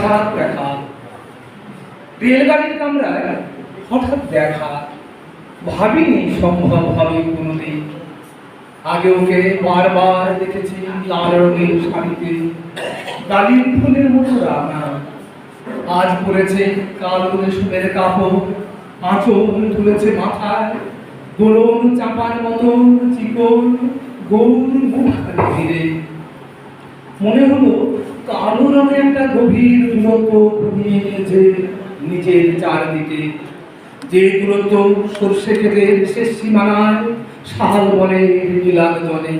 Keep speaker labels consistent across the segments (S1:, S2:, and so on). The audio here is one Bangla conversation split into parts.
S1: হঠাৎ দেখা, রেলগাড়ির কামরায় হঠাৎ দেখা, ভাবিনি সম্ভব হবে কোনোদিন। আগে ওকে বারবার দেখেছি লাল রঙের শাড়িতে, ডালিম ফুলের মতো রাঙা। আজ পরেছে কালো রেশমের কাপড়, আঁচল তুলেছে মাথায়, দোলন চাপার মতন চিকন গৌর মুখখানি ঘিরে। মনে হলো কালো রঙে একটা গভীর দূরত্ব নিয়ে নিয়েছে নিজের চারদিকে, যে দূরত্ব সর্ষে ক্ষেতের শেষ সীমানায় শাল বনের নীলার জলে।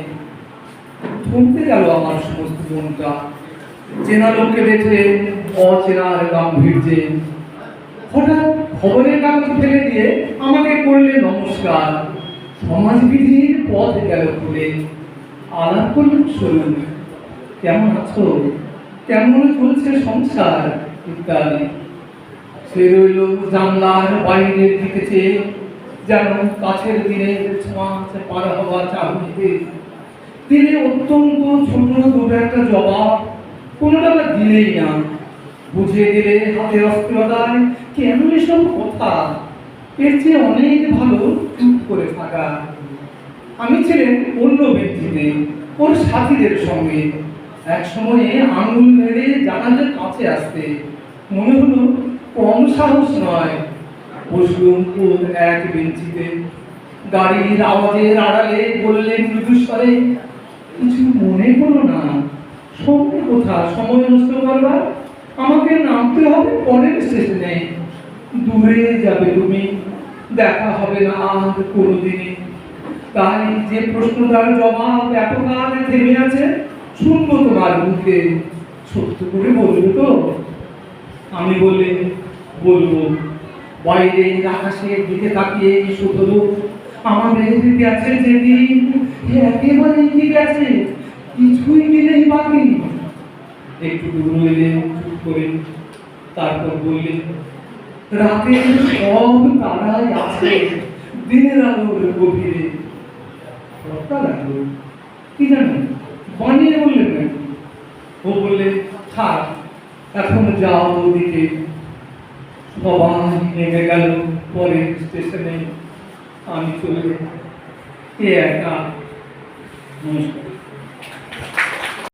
S1: থমকে গেল আমার সমস্ত মনটা, চেনা লোককে দেখে অচেনার গাম্ভীর্যে। হঠাৎ খবরের কাগজ ফেলে দিয়ে আমাকে করলে নমস্কার, সমাজবিধির পথ গেল খুলে। আলাপ করলেন শুনুন, কেমন আছো, কেমন চলছে সংসার ইত্যাদি। সে রইল জানলার বাইরের দিকে চেয়ে, যেন কাছের দিনের ছোঁয়াচ পার হওয়া চাহিদে। তিনি অত্যন্ত ছোট দুটো একটা জবাব, কোনোটা দিলেই না। বুঝিয়ে দিলে হাতের অস্থিরতায় কেন এসব কথা, এর চেয়ে অনেক ভালো চুপ করে থাকা। আমি ছিলেন অন্য ব্যক্তিতে, ওর সাথীদের সঙ্গে। এক সময়ে আঙুল মেরে জানালার কাছে আসতে মনে হলো কম সাহস নয়। বসলুম ওর এক বেঞ্চিতে, গাড়ির আওয়াজের আড়ালে বললেন মৃদুস্বরে, কিছু মনে করো না, সঙ্গে কোথা সময় নষ্ট করবার, আমাকে নামতে হবে পরের স্টেশনে। দূরে যাবে তুমি, দেখা হবে না আর কোনোদিনই। তাই যে প্রশ্নটার জবাব এতকাল থেমে আছে, শুনবো তোমার মুখে, সত্য করে বলবে তো? আমি বললে বলবো। বাইরে আকাশের দিকে তাকিয়ে শুধু আমাদের গেছে যেদিন, একেবারে কি গেছে, কিছুই মিলেই বাকি। একটু দূর হইলে চুপ করে, তারপর বললে, রাতের সব তারাই আছে দিনের আলোর গভীরে। রক্তা লাগলো কি জানেন, বানিয়ে বললেন নাকি? ও বললে, থাক এখন যাও ওদিকে। সবাই নেমে গেল পরের স্টেশনে, আমি চলে একা। নমস্কার।